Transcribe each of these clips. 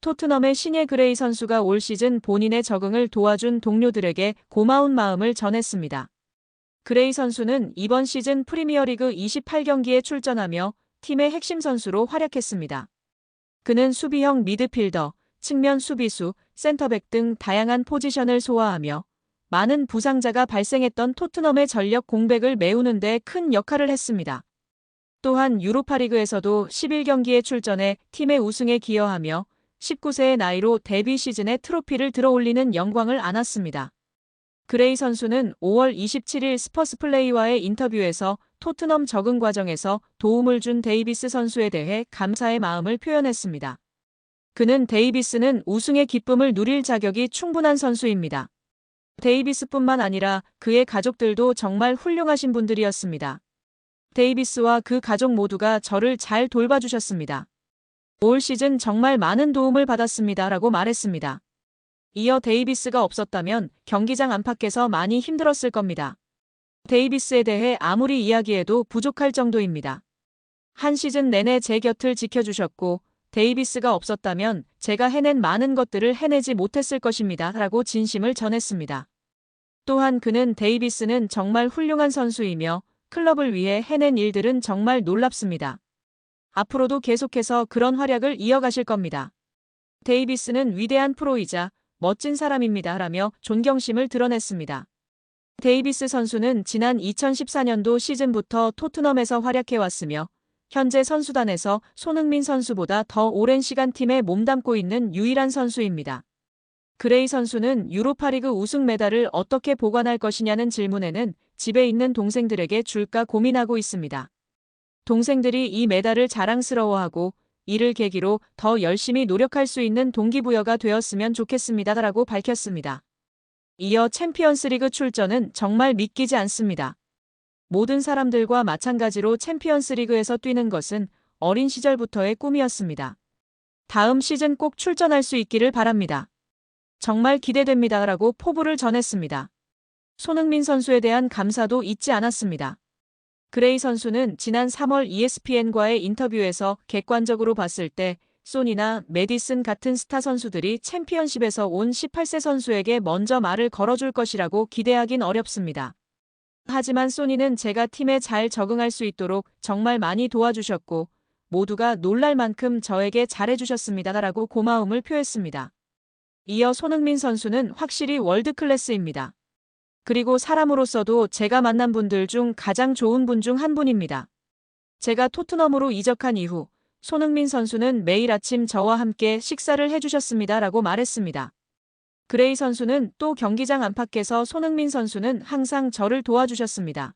토트넘의 신예 그레이 선수가 올 시즌 본인의 적응을 도와준 동료들에게 고마운 마음을 전했습니다. 그레이 선수는 이번 시즌 프리미어리그 28경기에 출전하며 팀의 핵심 선수로 활약했습니다. 그는 수비형 미드필더, 측면 수비수, 센터백 등 다양한 포지션을 소화하며 많은 부상자가 발생했던 토트넘의 전력 공백을 메우는 데 큰 역할을 했습니다. 또한 유로파리그에서도 11경기에 출전해 팀의 우승에 기여하며 19세의 나이로 데뷔 시즌에 트로피를 들어올리는 영광을 안았습니다. 그레이 선수는 5월 27일 스퍼스플레이와의 인터뷰에서 토트넘 적응 과정에서 도움을 준 데이비스 선수에 대해 감사의 마음을 표현했습니다. 그는 데이비스는 우승의 기쁨을 누릴 자격이 충분한 선수입니다. 데이비스뿐만 아니라 그의 가족들도 정말 훌륭하신 분들이었습니다. 데이비스와 그 가족 모두가 저를 잘 돌봐주셨습니다. 올 시즌 정말 많은 도움을 받았습니다. 라고 말했습니다. 이어 데이비스가 없었다면 경기장 안팎에서 많이 힘들었을 겁니다. 데이비스에 대해 아무리 이야기해도 부족할 정도입니다. 한 시즌 내내 제 곁을 지켜주셨고 데이비스가 없었다면 제가 해낸 많은 것들을 해내지 못했을 것입니다. 라고 진심을 전했습니다. 또한 그는 데이비스는 정말 훌륭한 선수이며 클럽을 위해 해낸 일들은 정말 놀랍습니다. 앞으로도 계속해서 그런 활약을 이어가실 겁니다. 데이비스는 위대한 프로이자 멋진 사람입니다. 라며 존경심을 드러냈습니다. 데이비스 선수는 지난 2014년도 시즌부터 토트넘에서 활약해왔으며 현재 선수단에서 손흥민 선수보다 더 오랜 시간 팀에 몸담고 있는 유일한 선수입니다. 그레이 선수는 유로파리그 우승 메달을 어떻게 보관할 것이냐는 질문에는 집에 있는 동생들에게 줄까 고민하고 있습니다. 동생들이 이 메달을 자랑스러워하고 이를 계기로 더 열심히 노력할 수 있는 동기부여가 되었으면 좋겠습니다. 라고 밝혔습니다. 이어 챔피언스리그 출전은 정말 믿기지 않습니다. 모든 사람들과 마찬가지로 챔피언스리그에서 뛰는 것은 어린 시절부터의 꿈이었습니다. 다음 시즌 꼭 출전할 수 있기를 바랍니다. 정말 기대됩니다. 라고 포부를 전했습니다. 손흥민 선수에 대한 감사도 잊지 않았습니다. 그레이 선수는 지난 3월 ESPN과의 인터뷰에서 객관적으로 봤을 때 소니나 메디슨 같은 스타 선수들이 챔피언십에서 온 18세 선수에게 먼저 말을 걸어줄 것이라고 기대하긴 어렵습니다. 하지만 소니는 제가 팀에 잘 적응할 수 있도록 정말 많이 도와주셨고 모두가 놀랄 만큼 저에게 잘해주셨습니다. 라고 고마움을 표했습니다. 이어 손흥민 선수는 확실히 월드클래스입니다. 그리고 사람으로서도 제가 만난 분들 중 가장 좋은 분 중 한 분입니다. 제가 토트넘으로 이적한 이후 손흥민 선수는 매일 아침 저와 함께 식사를 해주셨습니다. 라고 말했습니다. 그레이 선수는 또 경기장 안팎에서 손흥민 선수는 항상 저를 도와주셨습니다.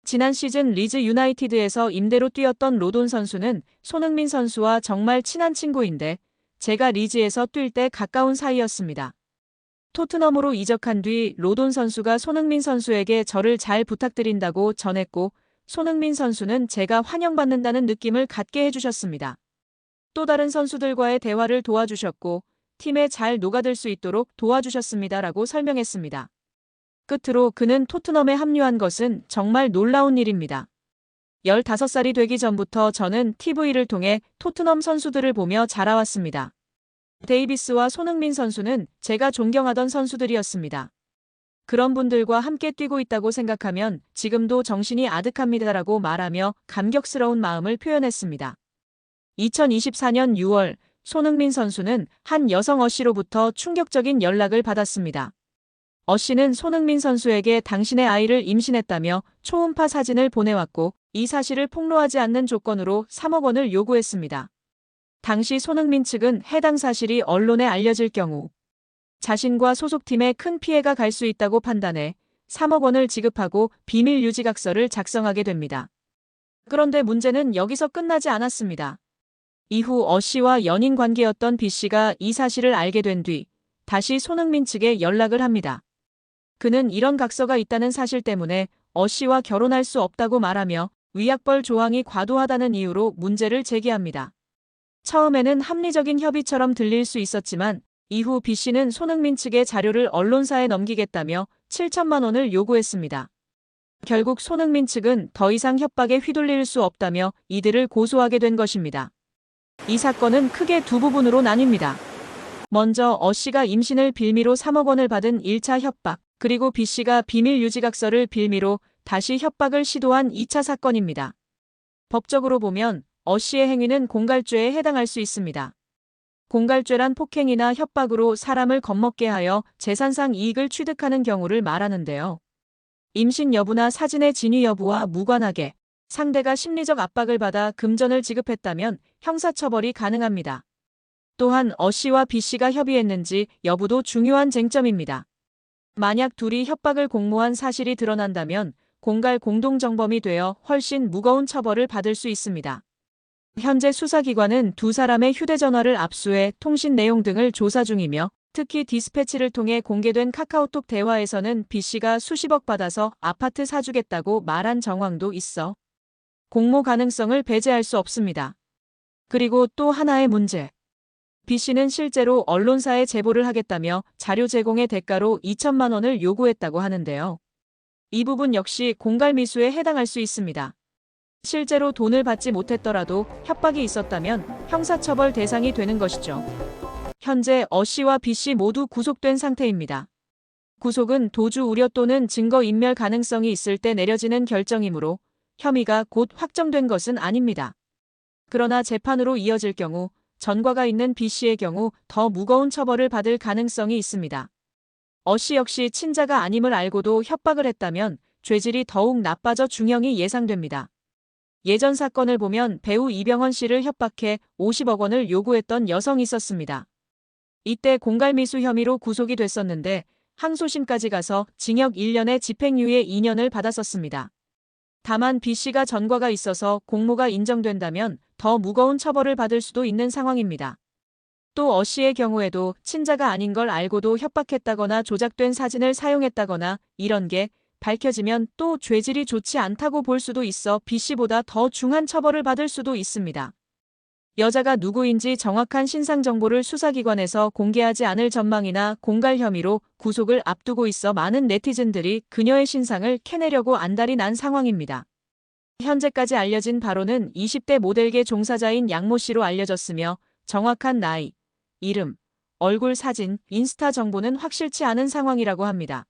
지난 시즌 리즈 유나이티드에서 임대로 뛰었던 로돈 선수는 손흥민 선수와 정말 친한 친구인데 제가 리즈에서 뛸 때 가까운 사이였습니다. 토트넘으로 이적한 뒤 로돈 선수가 손흥민 선수에게 저를 잘 부탁드린다고 전했고 손흥민 선수는 제가 환영받는다는 느낌을 갖게 해주셨습니다. 또 다른 선수들과의 대화를 도와주셨고 팀에 잘 녹아들 수 있도록 도와주셨습니다. 라고 설명했습니다. 끝으로 그는 토트넘에 합류한 것은 정말 놀라운 일입니다. 15살이 되기 전부터 저는 TV를 통해 토트넘 선수들을 보며 자라왔습니다. 데이비스와 손흥민 선수는 제가 존경하던 선수들이었습니다. 그런 분들과 함께 뛰고 있다고 생각하면 지금도 정신이 아득합니다. 라고 말하며 감격스러운 마음을 표현했습니다. 2024년 6월 손흥민 선수는 한 여성 어씨로부터 충격적인 연락을 받았습니다. 어씨는 손흥민 선수에게 당신의 아이를 임신했다며 초음파 사진을 보내왔고 이 사실을 폭로하지 않는 조건으로 3억 원을 요구했습니다. 당시 손흥민 측은 해당 사실이 언론에 알려질 경우 자신과 소속팀에 큰 피해가 갈 수 있다고 판단해 3억 원을 지급하고 비밀 유지각서를 작성하게 됩니다. 그런데 문제는 여기서 끝나지 않았습니다. 이후 어씨와 연인 관계였던 B씨가 이 사실을 알게 된 뒤 다시 손흥민 측에 연락을 합니다. 그는 이런 각서가 있다는 사실 때문에 어씨와 결혼할 수 없다고 말하며 위약벌 조항이 과도하다는 이유로 문제를 제기합니다. 처음에는 합리적인 협의처럼 들릴 수 있었지만 이후 B씨는 손흥민 측의 자료를 언론사에 넘기겠다며 7천만 원을 요구했습니다. 결국 손흥민 측은 더 이상 협박에 휘둘릴 수 없다며 이들을 고소하게 된 것입니다. 이 사건은 크게 두 부분으로 나뉩니다. 먼저 O'씨가 임신을 빌미로 3억 원을 받은 1차 협박, 그리고 B씨가 비밀 유지각서를 빌미로 다시 협박을 시도한 2차 사건입니다. 법적으로 보면 O'씨의 행위는 공갈죄에 해당할 수 있습니다. 공갈죄란 폭행이나 협박으로 사람을 겁먹게 하여 재산상 이익을 취득하는 경우를 말하는데요. 임신 여부나 사진의 진위 여부와 무관하게 상대가 심리적 압박을 받아 금전을 지급했다면 형사처벌이 가능합니다. 또한 O'씨와 B씨가 협의했는지 여부도 중요한 쟁점입니다. 만약 둘이 협박을 공모한 사실이 드러난다면 공갈 공동정범이 되어 훨씬 무거운 처벌을 받을 수 있습니다. 현재 수사기관은 두 사람의 휴대전화를 압수해 통신 내용 등을 조사 중이며 특히 디스패치를 통해 공개된 카카오톡 대화에서는 B씨가 수십억 받아서 아파트 사주겠다고 말한 정황도 있어 공모 가능성을 배제할 수 없습니다. 그리고 또 하나의 문제. B씨는 실제로 언론사에 제보를 하겠다며 자료 제공의 대가로 2천만 원을 요구했다고 하는데요. 이 부분 역시 공갈미수에 해당할 수 있습니다. 실제로 돈을 받지 못했더라도 협박이 있었다면 형사처벌 대상이 되는 것이죠. 현재 O'씨와 B씨 모두 구속된 상태입니다. 구속은 도주 우려 또는 증거인멸 가능성이 있을 때 내려지는 결정이므로 혐의가 곧 확정된 것은 아닙니다. 그러나 재판으로 이어질 경우 전과가 있는 B씨의 경우 더 무거운 처벌을 받을 가능성이 있습니다. O'씨 역시 친자가 아님을 알고도 협박을 했다면 죄질이 더욱 나빠져 중형이 예상됩니다. 예전 사건을 보면 배우 이병헌 씨를 협박해 50억 원을 요구했던 여성이 있었습니다. 이때 공갈미수 혐의로 구속이 됐었는데 항소심까지 가서 징역 1년에 집행유예 2년을 받았었습니다. 다만 B씨가 전과가 있어서 공모가 인정된다면 더 무거운 처벌을 받을 수도 있는 상황입니다. 또 O'씨의 경우에도 친자가 아닌 걸 알고도 협박했다거나 조작된 사진을 사용했다거나 이런 게 밝혀지면 또 죄질이 좋지 않다고 볼 수도 있어 B씨보다 더 중한 처벌을 받을 수도 있습니다. 여자가 누구인지 정확한 신상 정보를 수사기관에서 공개하지 않을 전망이나 공갈 혐의로 구속을 앞두고 있어 많은 네티즌들이 그녀의 신상을 캐내려고 안달이 난 상황입니다. 현재까지 알려진 바로는 20대 모델계 종사자인 양모 씨로 알려졌으며 정확한 나이, 이름, 얼굴 사진, 인스타 정보는 확실치 않은 상황이라고 합니다.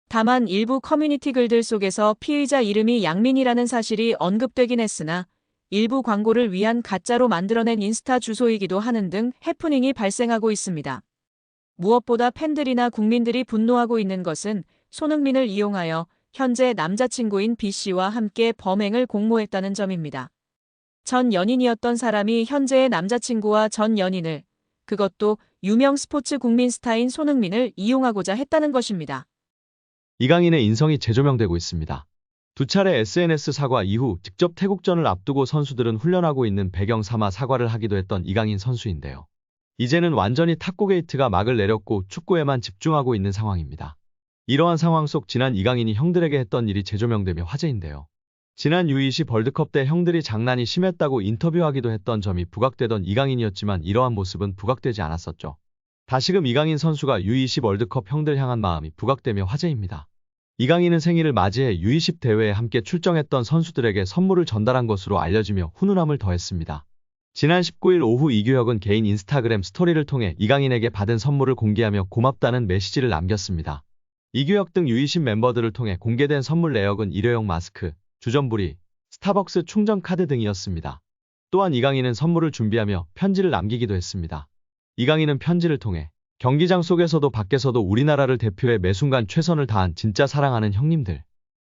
다만 일부 커뮤니티 글들 속에서 피의자 이름이 양민이라는 사실이 언급되긴 했으나 일부 광고를 위한 가짜로 만들어낸 인스타 주소이기도 하는 등 해프닝이 발생하고 있습니다. 무엇보다 팬들이나 국민들이 분노하고 있는 것은 손흥민을 이용하여 현재 남자친구인 B씨와 함께 범행을 공모했다는 점입니다. 전 연인이었던 사람이 현재의 남자친구와 전 연인을, 그것도 유명 스포츠 국민 스타인 손흥민을 이용하고자 했다는 것입니다. 이강인의 인성이 재조명되고 있습니다. 두 차례 SNS 사과 이후 직접 태국전을 앞두고 선수들은 훈련하고 있는 배경 삼아 사과를 하기도 했던 이강인 선수인데요. 이제는 완전히 탁구 게이트가 막을 내렸고 축구에만 집중하고 있는 상황입니다. 이러한 상황 속 지난 이강인이 형들에게 했던 일이 재조명되며 화제인데요. 지난 U20 월드컵 때 형들이 장난이 심했다고 인터뷰하기도 했던 점이 부각되던 이강인이었지만 이러한 모습은 부각되지 않았었죠. 다시금 이강인 선수가 U20 월드컵 형들 향한 마음이 부각되며 화제입니다. 이강인은 생일을 맞이해 U20 대회에 함께 출정했던 선수들에게 선물을 전달한 것으로 알려지며 훈훈함을 더했습니다. 지난 19일 오후 이규혁은 개인 인스타그램 스토리를 통해 이강인에게 받은 선물을 공개하며 고맙다는 메시지를 남겼습니다. 이규혁 등 U20 멤버들을 통해 공개된 선물 내역은 일회용 마스크, 주전부리, 스타벅스 충전 카드 등이었습니다. 또한 이강인은 선물을 준비하며 편지를 남기기도 했습니다. 이강인은 편지를 통해 경기장 속에서도 밖에서도 우리나라를 대표해 매순간 최선을 다한 진짜 사랑하는 형님들.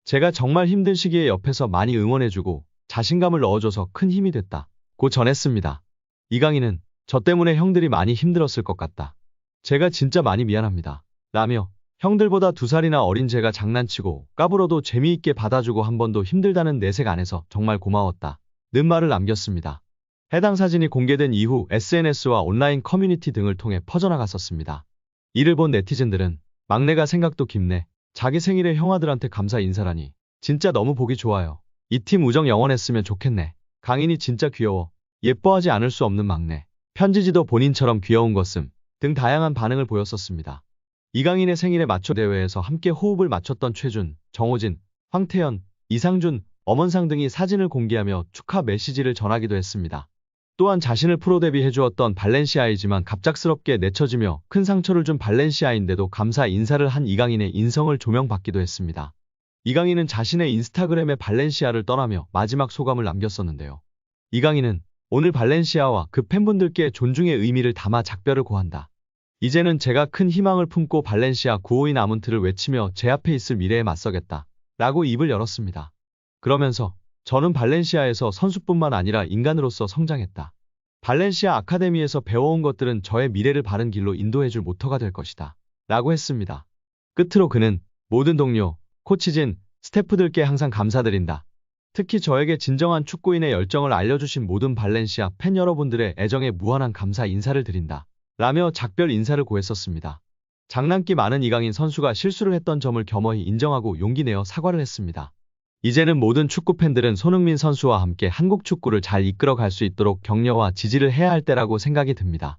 제가 정말 힘든 시기에 옆에서 많이 응원해주고 자신감을 넣어줘서 큰 힘이 됐다. 고 전했습니다. 이강인은 저 때문에 형들이 많이 힘들었을 것 같다. 제가 진짜 많이 미안합니다. 라며 형들보다 2살이나 어린 제가 장난치고 까불어도 재미있게 받아주고 한 번도 힘들다는 내색 안에서 정말 고마웠다. 는 말을 남겼습니다. 해당 사진이 공개된 이후 SNS와 온라인 커뮤니티 등을 통해 퍼져나갔었습니다. 이를 본 네티즌들은 막내가 생각도 깊네. 자기 생일에 형아들한테 감사 인사라니. 진짜 너무 보기 좋아요. 이 팀 우정 영원했으면 좋겠네. 강인이 진짜 귀여워. 예뻐하지 않을 수 없는 막내. 편지지도 본인처럼 귀여운 것음. 등 다양한 반응을 보였었습니다. 이강인의 생일에 맞춰 대회에서 함께 호흡을 맞췄던 최준, 정호진, 황태현, 이상준, 엄원상 등이 사진을 공개하며 축하 메시지를 전하기도 했습니다. 또한 자신을 프로 데뷔해 주었던 발렌시아이지만 갑작스럽게 내쳐지며 큰 상처를 준 발렌시아인데도 감사 인사를 한 이강인의 인성을 조명받기도 했습니다. 이강인은 자신의 인스타그램에 발렌시아를 떠나며 마지막 소감을 남겼었는데요. 이강인은 오늘 발렌시아와 그 팬분들께 존중의 의미를 담아 작별을 고한다. 이제는 제가 큰 희망을 품고 발렌시아 952 나문트를 외치며 제 앞에 있을 미래에 맞서겠다. 라고 입을 열었습니다. 그러면서 저는 발렌시아에서 선수뿐만 아니라 인간으로서 성장했다. 발렌시아 아카데미에서 배워온 것들은 저의 미래를 바른 길로 인도해줄 모터가 될 것이다. 라고 했습니다. 끝으로 그는 모든 동료, 코치진, 스태프들께 항상 감사드린다. 특히 저에게 진정한 축구인의 열정을 알려주신 모든 발렌시아 팬 여러분들의 애정에 무한한 감사 인사를 드린다. 라며 작별 인사를 고했었습니다. 장난기 많은 이강인 선수가 실수를 했던 점을 겸허히 인정하고 용기 내어 사과를 했습니다. 이제는 모든 축구 팬들은 손흥민 선수와 함께 한국 축구를 잘 이끌어 갈 수 있도록 격려와 지지를 해야 할 때라고 생각이 듭니다.